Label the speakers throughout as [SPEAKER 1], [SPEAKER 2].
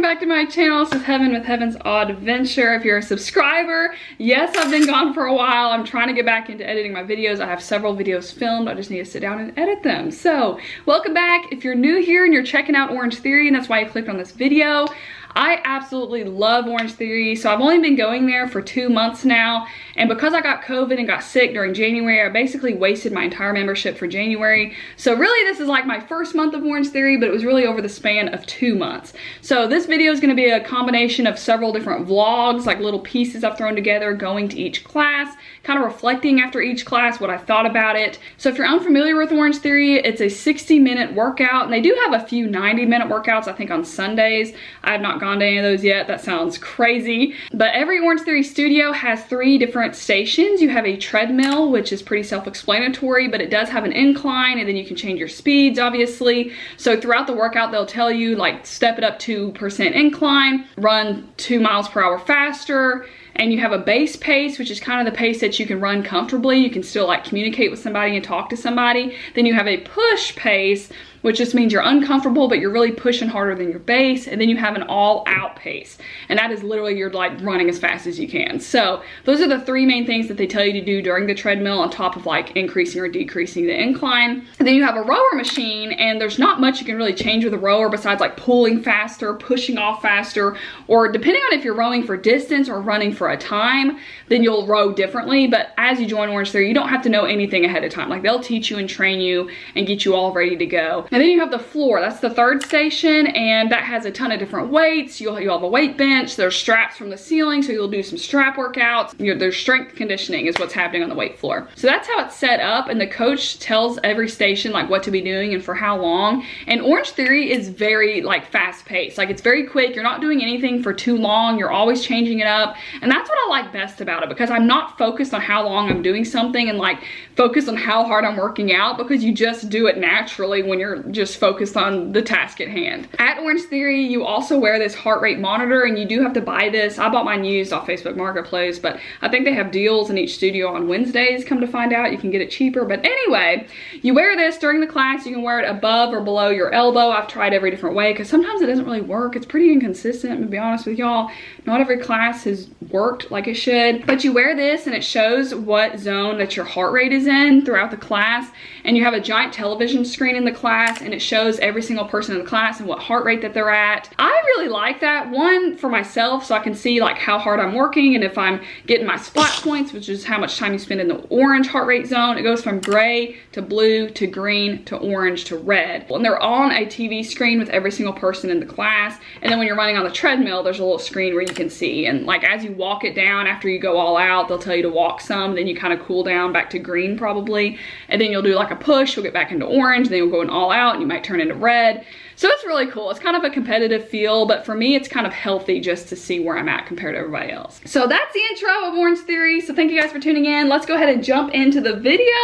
[SPEAKER 1] back to my channel. This is Heaven with Heaven's Audventure. If you're a subscriber, yes, I've been gone for a while. I'm trying to get back into editing my videos. I have several videos filmed. I just need to sit down and edit them. So, welcome back. If you're new here and you're checking out Orange Theory and that's why you clicked on this video, I absolutely love Orange Theory. So I've only been going there for 2 months now. And because I got COVID and got sick during January, I basically wasted my entire membership for January. So really this is like my first month of Orange Theory, but it was really over the span of 2 months. So this video is gonna be a combination of several different vlogs, like little pieces I've thrown together going to each class, kind of reflecting after each class what I thought about it. So if you're unfamiliar with Orange Theory, it's a 60-minute workout. And they do have a few 90-minute workouts, I think on Sundays. I have not gone to any of those yet. That sounds crazy. But every Orange Theory studio has 3 different stations. You have a treadmill, which is pretty self-explanatory, but it does have an incline, and then you can change your speeds, obviously. So throughout the workout, they'll tell you, like, step it up 2% incline, run 2 miles per hour faster, and you have a base pace, which is kind of the pace that you can run comfortably. You can still like communicate with somebody and talk to somebody. Then you have a push pace, which just means you're uncomfortable, but you're really pushing harder than your base. And then you have an all-out pace. And that is literally you're like running as fast as you can. So those are the 3 main things that they tell you to do during the treadmill, on top of like increasing or decreasing the incline. And then you have a rower machine, and there's not much you can really change with a rower besides like pulling faster, pushing off faster, or depending on if you're rowing for distance or running for a time, then you'll row differently. But as you join Orange Theory, you don't have to know anything ahead of time. Like they'll teach you and train you and get you all ready to go. And then you have the floor. That's the 3rd station, and that has a ton of different weights. You'll have a weight bench. There's straps from the ceiling, so you'll do some strap workouts. There's strength conditioning is what's happening on the weight floor. So that's how it's set up, and the coach tells every station like what to be doing and for how long. And Orange Theory is very like fast paced. Like it's very quick. You're not doing anything for too long. You're always changing it up. And that's what I like best about it, because I'm not focused on how long I'm doing something and like focused on how hard I'm working out, because you just do it naturally when you're just focused on the task at hand. At Orange Theory, you also wear this heart rate monitor, and you do have to buy this. I bought mine used off Facebook Marketplace, but I think they have deals in each studio on Wednesdays. Come to find out, you can get it cheaper. But anyway, you wear this during the class. You can wear it above or below your elbow. I've tried every different way because sometimes it doesn't really work. It's pretty inconsistent, I'm gonna be honest with y'all. Not every class has worked like it should. But you wear this and it shows what zone that your heart rate is in throughout the class. And you have a giant television screen in the class, and it shows every single person in the class and what heart rate that they're at. I really like that. One, for myself, so I can see like how hard I'm working and if I'm getting my splat points, which is how much time you spend in the orange heart rate zone. It goes from gray to blue to green to orange to red. And they're on a TV screen with every single person in the class. And then when you're running on the treadmill, there's a little screen where you can see. And like as you walk it down, after you go all out, they'll tell you to walk some, then you kind of cool down back to green probably. And then you'll do like a push, you'll get back into orange, then you'll go in all out and you might turn into red. So it's really cool. It's kind of a competitive feel, but for me, it's kind of healthy just to see where I'm at compared to everybody else. So that's the intro of Orange Theory. So thank you guys for tuning in. Let's go ahead and jump into the video.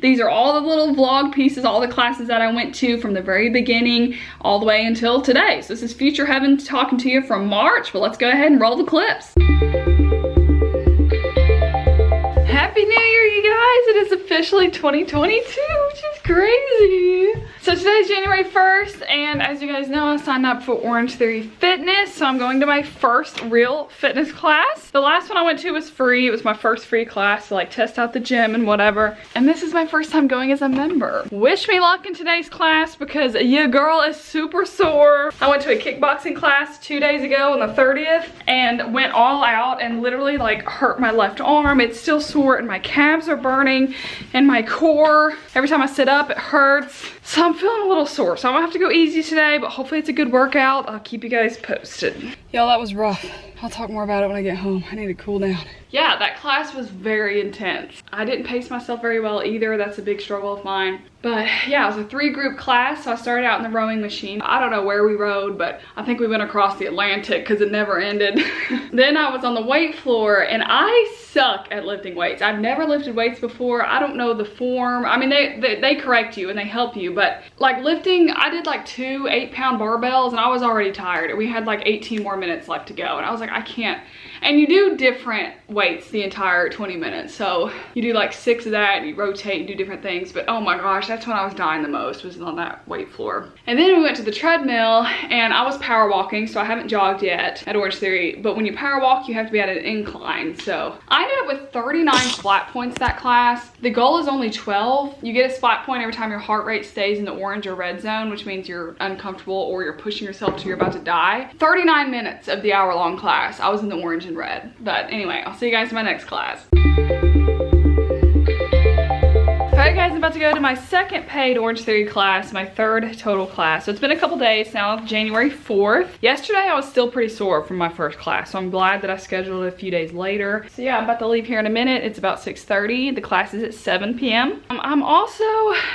[SPEAKER 1] These are all the little vlog pieces, all the classes that I went to from the very beginning all the way until today. So this is Future Heaven talking to you from March, but let's go ahead and roll the clips. Happy New Year, you guys. It is officially 2022, which is crazy. So today's January 1st, and as you guys know, I signed up for Orange Theory Fitness, so I'm going to my first real fitness class. The last one I went to was free. It was my first free class to like test out the gym and whatever. And this is my first time going as a member. Wish me luck in today's class, because your girl is super sore. I went to a kickboxing class 2 days ago on the 30th and went all out and literally like hurt my left arm. It's still sore and my calves are burning and my core. Every time I sit up, it hurts. So I'm feeling a little sore. So I'm gonna have to go easy today, but hopefully it's a good workout. I'll keep you guys posted. Y'all, that was rough. I'll talk more about it when I get home. I need to cool down. Yeah, that class was very intense. I didn't pace myself very well either. That's a big struggle of mine. But yeah, it was a 3-group class. So I started out in the rowing machine. I don't know where we rowed, but I think we went across the Atlantic because it never ended. Then I was on the weight floor, and I suck at lifting weights. I've never lifted weights before. I don't know the form. I mean, they correct you and they help you, but like lifting, I did like 2 8-pound barbells and I was already tired. We had like 18 more minutes left to go, and I was like, I can't. And you do different weights the entire 20 minutes. So you do like 6 of that, and you rotate and do different things. But oh my gosh, that's when I was dying the most, was on that weight floor. And then we went to the treadmill, and I was power walking, so I haven't jogged yet at Orange Theory. But when you power walk, you have to be at an incline. So I ended up with 39 splat points that class. The goal is only 12. You get a splat point every time your heart rate stays in the orange or red zone, which means you're uncomfortable or you're pushing yourself till you're about to die. 39 minutes of the hour-long class, I was in the orange and red. But anyway, I'll see you guys in my next class. Alright guys, I'm about to go to my second paid Orange Theory class, my third total class. So it's been a couple days now, January 4th. Yesterday I was still pretty sore from my first class, so I'm glad that I scheduled it a few days later. So yeah, I'm about to leave here in a minute. It's about 6:30. The class is at 7 p.m. I'm also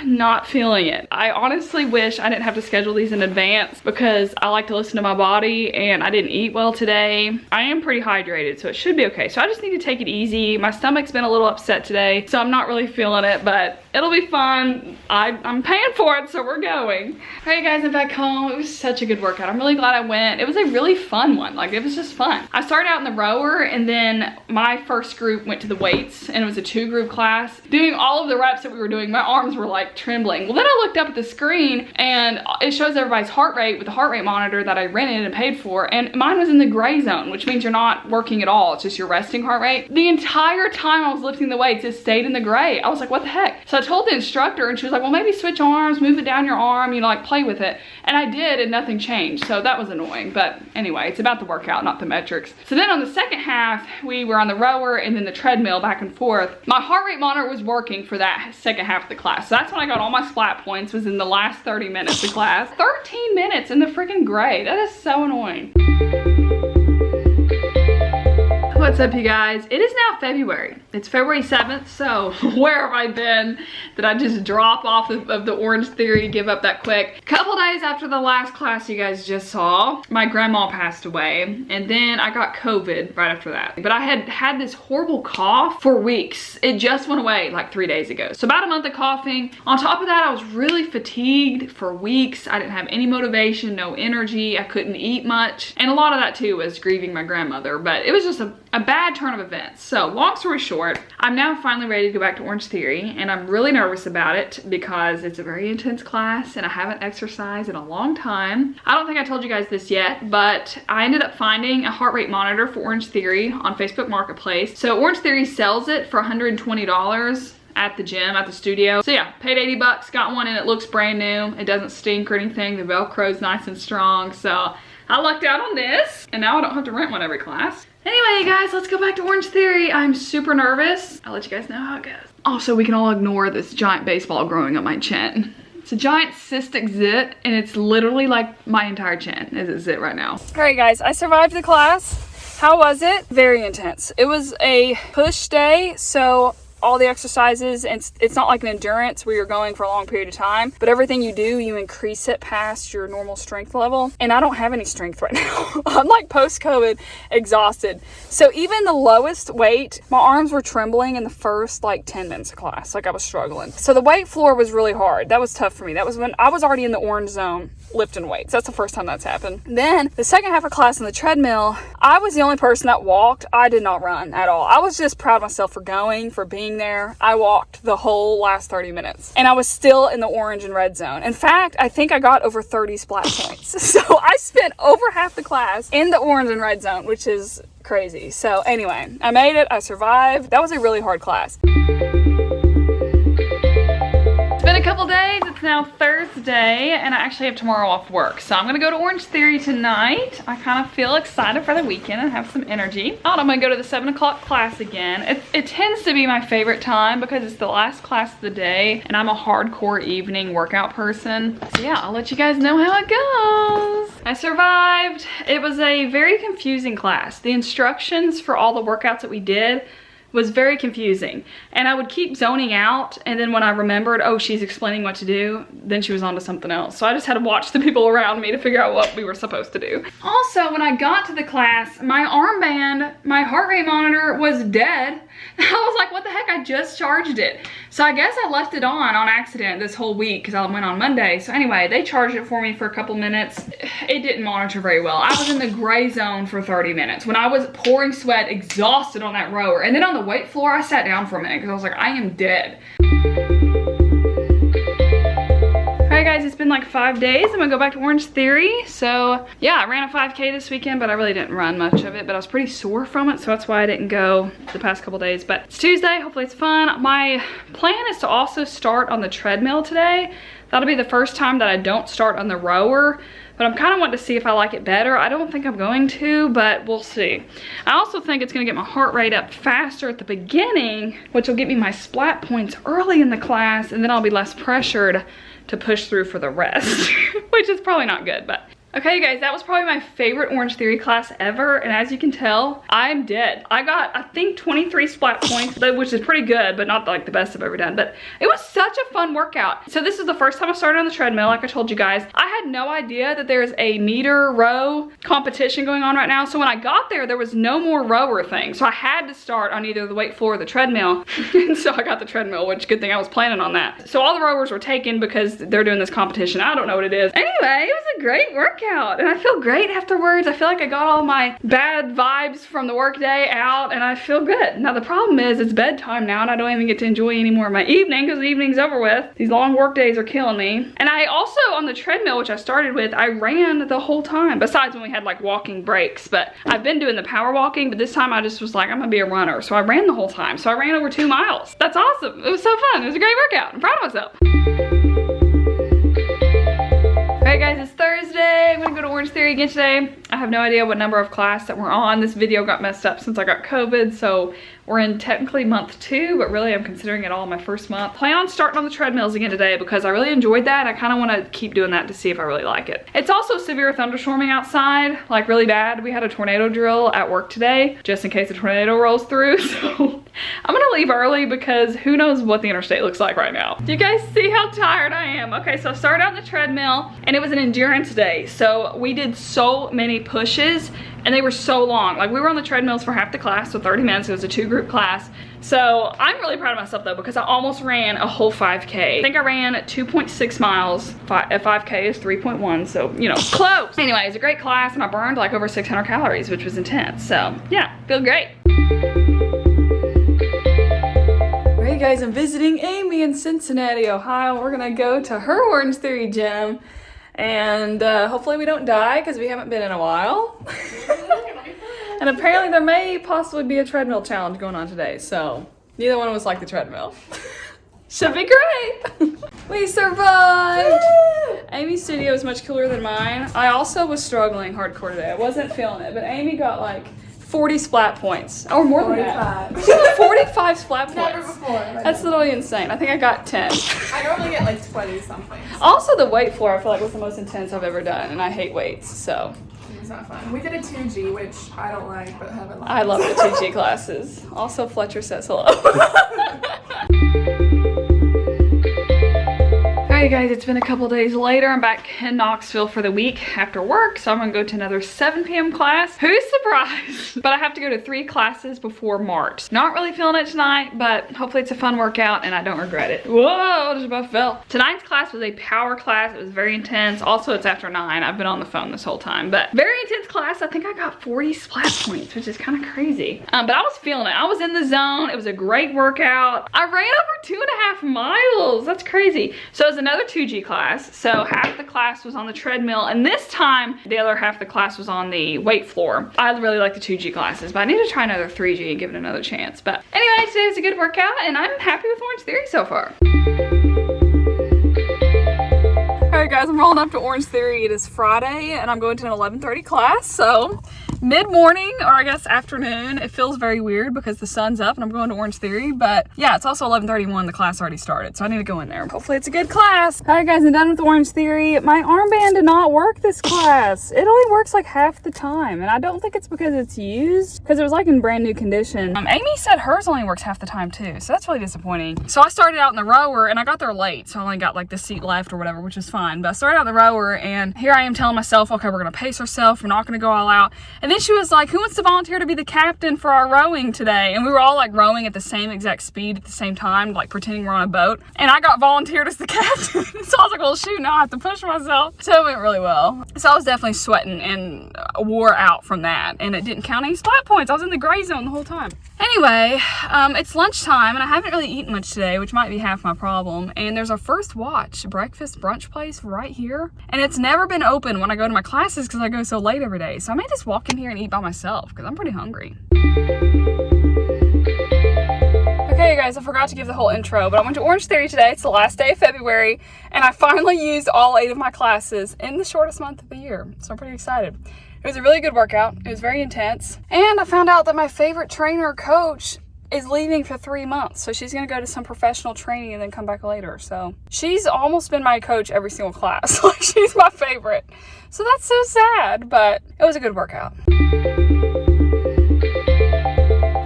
[SPEAKER 1] not feeling it. I honestly wish I didn't have to schedule these in advance because I like to listen to my body, and I didn't eat well today. I am pretty hydrated, so it should be okay. So I just need to take it easy. My stomach's been a little upset today, so I'm not really feeling it, but it'll be fun. I'm paying for it, so we're going. All right guys, I'm back home. It was such a good workout. I'm really glad I went. It was a really fun one. Like, it was just fun. I started out in the rower, and then my first group went to the weights, and it was a 2-group class. Doing all of the reps that we were doing, my arms were like trembling. Well, then I looked up at the screen, and it shows everybody's heart rate with the heart rate monitor that I rented and paid for, and mine was in the gray zone, which means you're not working at all. It's just your resting heart rate. The entire time I was lifting the weights, it stayed in the gray. I was like, what the heck? So I told the instructor, and she was like, well, maybe switch arms, move it down your arm, you know, like play with it. And I did, and nothing changed. So that was annoying. But anyway, it's about the workout, not the metrics. So then on the second half, we were on the rower and then the treadmill back and forth. My heart rate monitor was working for that second half of the class. So that's when I got all my splat points, was in the last 30 minutes of class. 13 minutes in the freaking gray. That is so annoying. What's up, you guys? It is now February. It's February 7th, so where have I been? Did I just drop off of the Orange Theory, give up that quick? Couple days after the last class you guys just saw, my grandma passed away, and then I got COVID right after that. But I had this horrible cough for weeks. It just went away like 3 days ago. So about a month of coughing. On top of that, I was really fatigued for weeks. I didn't have any motivation, no energy. I couldn't eat much. And a lot of that too was grieving my grandmother, but it was just a bad turn of events. So long story short, I'm now finally ready to go back to Orange Theory, and I'm really nervous about it because it's a very intense class and I haven't exercised in a long time. I don't think I told you guys this yet, but I ended up finding a heart rate monitor for Orange Theory on Facebook Marketplace. So Orange Theory sells it for $120 at the gym, at the studio. So yeah, paid 80 bucks, got one, and it looks brand new. It doesn't stink or anything. The Velcro's nice and strong. So I lucked out on this, and now I don't have to rent one every class. Anyway, guys, let's go back to Orange Theory. I'm super nervous. I'll let you guys know how it goes. Also, we can all ignore this giant baseball growing up my chin. It's a giant cystic zit, and it's literally like my entire chin is a zit right now. All right, guys, I survived the class. How was it? Very intense. It was a push day, so all the exercises, and it's not like an endurance where you're going for a long period of time, but everything you do, you increase it past your normal strength level, and I don't have any strength right now. I'm like post-COVID exhausted. So even the lowest weight, my arms were trembling in the first like 10 minutes of class. Like, I was struggling. So the weight floor was really hard. That was tough for me. That was when I was already in the orange zone lifting weights. That's the first time that's happened. Then the second half of class on the treadmill, I was the only person that walked. I did not run at all. I was just proud of myself for going, for being there. I walked the whole last 30 minutes, and I was still in the orange and red zone. In fact, I think I got over 30 splat points. So I spent over half the class in the orange and red zone, which is crazy. So anyway, I made it. I survived. That was a really hard class. It's been a couple days. It's now Thursday, and I actually have tomorrow off work. So I'm gonna go to Orange Theory tonight. I kind of feel excited for the weekend and have some energy. I'm gonna go to the 7 o'clock class again. It tends to be my favorite time because it's the last class of the day, and I'm a hardcore evening workout person. So yeah, I'll let you guys know how it goes. I survived. It was a very confusing class. The instructions for all the workouts that we did was very confusing. And I would keep zoning out, and then when I remembered, oh, she's explaining what to do, then she was on to something else. So I just had to watch the people around me to figure out what we were supposed to do. Also, when I got to the class, my armband, my heart rate monitor was dead. I was like, what the heck? I just charged it. So I guess I left it on accident this whole week because I went on Monday. So anyway, they charged it for me for a couple minutes. It didn't monitor very well. I was in the gray zone for 30 minutes when I was pouring sweat, exhausted on that rower. And then on the weight floor, I sat down for a minute because I was like, I am dead. Alright guys, it's been like 5 days. I'm gonna go back to Orange Theory. So yeah, I ran a 5K this weekend, but I really didn't run much of it, but I was pretty sore from it, so that's why I didn't go the past couple days. But it's Tuesday, hopefully it's fun. My plan is to also start on the treadmill today. That'll be the first time that I don't start on the rower, but I'm kind of wanting to see if I like it better. I don't think I'm going to, but we'll see. I also think it's gonna get my heart rate up faster at the beginning, which will get me my splat points early in the class, and then I'll be less pressured to push through for the rest, which is probably not good, but. Okay, you guys, that was probably my favorite Orange Theory class ever, and as you can tell, I'm dead. I got, I think, 23 splat points, which is pretty good, but not like the best I've ever done, but it was such a fun workout. So this is the first time I started on the treadmill, like I told you guys. I had no idea that there's a meter row competition going on right now, so when I got there was no more rower thing, so I had to start on either the weight floor or the treadmill, and so I got the treadmill, which good thing I was planning on that. So all the rowers were taken because they're doing this competition. I don't know what it is. Anyway, it was a great workout. And I feel great afterwards. I feel like I got all my bad vibes from the workday out and I feel good. Now the problem is it's bedtime now and I don't even get to enjoy any more of my evening because the evening's over with. These long work days are killing me. And I also, on the treadmill, which I started with, I ran the whole time, besides when we had like walking breaks. But I've been doing the power walking, but this time I just was like, I'm gonna be a runner. So I ran the whole time. So I ran over 2 miles. That's awesome. It was so fun. It was a great workout. I'm proud of myself. Alright guys, it's Thursday. I'm gonna go to Orange Theory again today. I have no idea what number of class that we're on. This video got messed up since I got COVID, so we're in technically month 2, but really I'm considering it all my first month. Plan on starting on the treadmills again today because I really enjoyed that. I kind of want to keep doing that to see if I really like it. It's also severe thunderstorming outside, like really bad. We had a tornado drill at work today, just in case a tornado rolls through, so I'm gonna leave early because who knows what the interstate looks like right now. Do you guys see how tired I am? Okay, so I started on the treadmill and it was an endurance day. So we did so many pushes and they were so long. Like we were on the treadmills for half the class, so 30 minutes. It was a 2-group class. So I'm really proud of myself though because I almost ran a whole 5K. I think I ran 2.6 miles. A 5K is 3.1, so you know, close. Anyway, it was a great class and I burned like over 600 calories, which was intense. So yeah, feel great. Hey guys, I'm visiting Amy in Cincinnati, Ohio. We're gonna go to her Orange Theory gym and hopefully we don't die because we haven't been in a while. And apparently there may possibly be a treadmill challenge going on today, so neither one of us like the treadmill. Should be great. We survived. Woo! Amy's studio is much cooler than mine. I also was struggling hardcore today. I wasn't feeling it, but Amy got like 40 splat points, or more 45. Than that. She got 45 splat points.
[SPEAKER 2] Never before.
[SPEAKER 1] That's literally insane. I think I got 10.
[SPEAKER 2] I normally get like 20 something. So.
[SPEAKER 1] Also, the weight floor I feel like was the most intense I've ever done, and I hate weights, so.
[SPEAKER 2] It's not fun. We did a 2G, which I don't like, but haven't liked.
[SPEAKER 1] I love the 2G classes. Also, Fletcher says hello. Alright guys, it's been a couple days later. I'm back in Knoxville for the week after work, so I'm gonna go to another 7 p.m. class. Who's surprised? But I have to go to 3 classes before March. Not really feeling it tonight, but hopefully it's a fun workout and I don't regret it. Whoa, just about fell. Tonight's class was a power class. It was very intense. Also, it's after 9. I've been on the phone this whole time, but very intense class. I think I got 40 splat points, which is kind of crazy. But I was feeling it. I was in the zone. It was a great workout. I ran over 2.5 miles. That's crazy. So it was another 2G class. So half the class was on the treadmill, and this time the other half of the class was on the weight floor. I really like the 2G classes, but I need to try another 3G and give it another chance. But anyway, today was a good workout and I'm happy with Orange Theory so far. Alright guys, I'm rolling up to Orange Theory. It is Friday and I'm going to an 11:30 class, so mid-morning, or I guess afternoon. It feels very weird because the sun's up and I'm going to Orange Theory, but yeah, it's also 11:31. The class already started, so I need to go in there. Hopefully it's a good class. All right, guys, I'm done with Orange Theory. My armband did not work this class. It only works like half the time, and I don't think it's because it's used, because it was like in brand new condition. Amy said hers only works half the time too, so that's really disappointing. So I started out in the rower, and I got there late, so I only got like the seat left or whatever, which is fine. But I started out in the rower, and here I am telling myself, okay, we're gonna pace ourselves. We're not gonna go all out. And then she was like, who wants to volunteer to be the captain for our rowing today? And we were all like rowing at the same exact speed at the same time, like pretending we're on a boat. And I got volunteered as the captain. So I was like, well, shoot, now I have to push myself. So it went really well. So I was definitely sweating and wore out from that. And it didn't count any splat points. I was in the gray zone the whole time. Anyway, it's lunchtime and I haven't really eaten much today, which might be half my problem. And there's our First Watch breakfast brunch place right here. And it's never been open when I go to my classes because I go so late every day. So I may just walk in here and eat by myself because I'm pretty hungry. Okay, guys, I forgot to give the whole intro, but I went to Orange Theory today. It's the last day of February, and I finally used all 8 of my classes in the shortest month of the year. So I'm pretty excited. It was a really good workout. It was very intense. And I found out that my favorite trainer coach is leaving for 3 months. So she's going to go to some professional training and then come back later. So she's almost been my coach every single class. Like, she's my favorite. So that's so sad, but it was a good workout.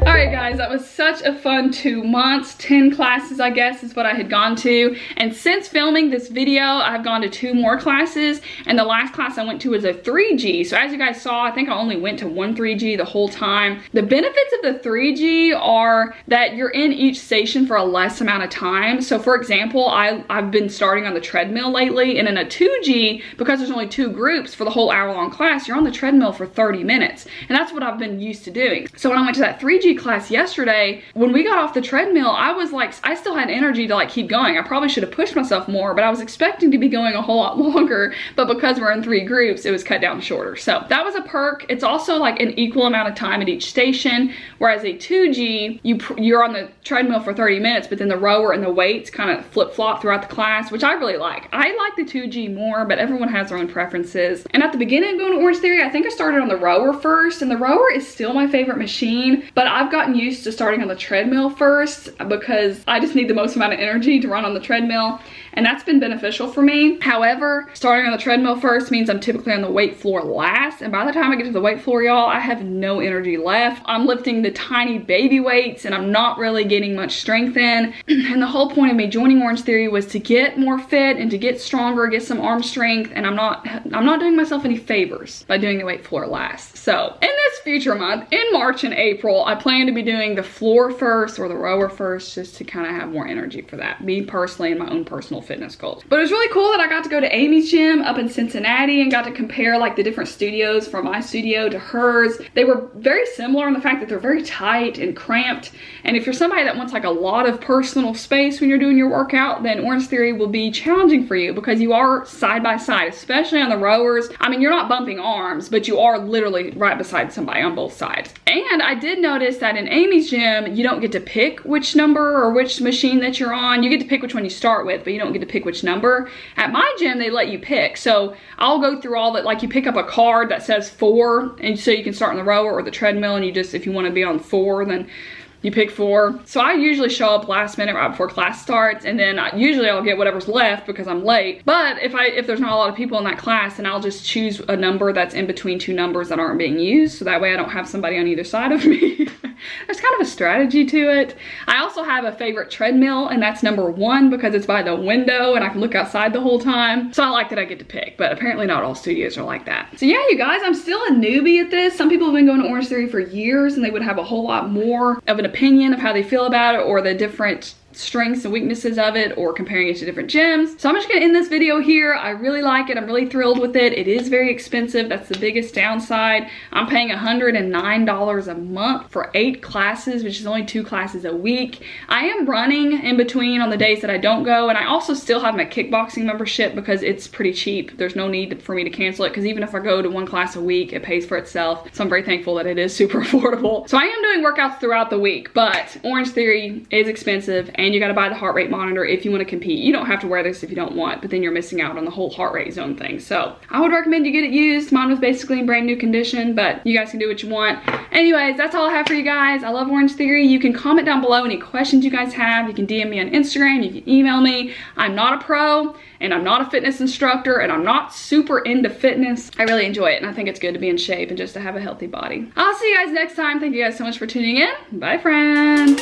[SPEAKER 1] Alright guys, that was such a fun 2 months. 10 classes, I guess, is what I had gone to. And since filming this video, I've gone to 2 more classes. And the last class I went to was a 3G. So as you guys saw, I think I only went to 1 3G the whole time. The benefits of the 3G are that you're in each station for a less amount of time. So for example, I've been starting on the treadmill lately. And in a 2G, because there's only 2 groups for the whole hour-long class, you're on the treadmill for 30 minutes. And that's what I've been used to doing. So when I went to that 3G class yesterday, when we got off the treadmill, I was like, I still had energy to like keep going. I probably should have pushed myself more, but I was expecting to be going a whole lot longer, but because we're in 3 groups, it was cut down shorter. So that was a perk. It's also like an equal amount of time at each station, whereas a 2G, you're on the treadmill for 30 minutes, but then the rower and the weights kind of flip-flop throughout the class, which I really like. I like the 2G more, but everyone has their own preferences. And at the beginning of going to Orange Theory, I think I started on the rower first, and the rower is still my favorite machine, but I've gotten used to starting on the treadmill first because I just need the most amount of energy to run on the treadmill, and that's been beneficial for me. However, starting on the treadmill first means I'm typically on the weight floor last, and by the time I get to the weight floor, y'all, I have no energy left. I'm lifting the tiny baby weights and I'm not really getting much strength in. And the whole point of me joining Orange Theory was to get more fit and to get stronger, get some arm strength, and I'm not doing myself any favors by doing the weight floor last. So in this future month, in March and April, I plan to be doing the floor first or the rower first, just to kind of have more energy for that, me personally, and my own personal fitness goals. But it was really cool that I got to go to Amy's gym up in Cincinnati and got to compare like the different studios from my studio to hers. They were very similar in the fact that they're very tight and cramped, and if you're somebody that wants like a lot of personal space when you're doing your workout, then Orange Theory will be challenging for you because you are side by side, especially on the rowers. I mean, you're not bumping arms, but you are literally right beside somebody on both sides. And I did notice that in Amy's gym, you don't get to pick which number or which machine that you're on. You get to pick which one you start with, but you don't get to pick which number. At my gym, they let you pick. So I'll go through all that, like you pick up a card that says 4, and so you can start on the rower or the treadmill, and you just, if you want to be on 4, then you pick 4. So I usually show up last minute right before class starts, and then usually I'll get whatever's left because I'm late. But if there's not a lot of people in that class, then I'll just choose a number that's in between 2 numbers that aren't being used, so that way I don't have somebody on either side of me. There's kind of a strategy to it. I also have a favorite treadmill, and that's number 1 because it's by the window and I can look outside the whole time. So I like that I get to pick, but apparently not all studios are like that. So yeah, you guys, I'm still a newbie at this. Some people have been going to Orange Theory for years and they would have a whole lot more of an opinion of how they feel about it or the different strengths and weaknesses of it, or comparing it to different gyms. So I'm just gonna end this video here. I really like it. I'm really thrilled with it. It is very expensive. That's the biggest downside. I'm paying $109 a month for 8 classes, which is only 2 classes a week. I am running in between on the days that I don't go, and I also still have my kickboxing membership because it's pretty cheap. There's no need for me to cancel it because even if I go to 1 class a week, it pays for itself. So I'm very thankful that it is super affordable. So I am doing workouts throughout the week, but Orange Theory is expensive and you got to buy the heart rate monitor if you want to compete. You don't have to wear this if you don't want, but then you're missing out on the whole heart rate zone thing. So I would recommend you get it used. Mine was basically in brand new condition, but you guys can do what you want. Anyways, that's all I have for you guys. I love Orange Theory. You can comment down below any questions you guys have. You can DM me on Instagram. You can email me. I'm not a pro, and I'm not a fitness instructor, and I'm not super into fitness. I really enjoy it, and I think it's good to be in shape and just to have a healthy body. I'll see you guys next time. Thank you guys so much for tuning in. Bye, friends.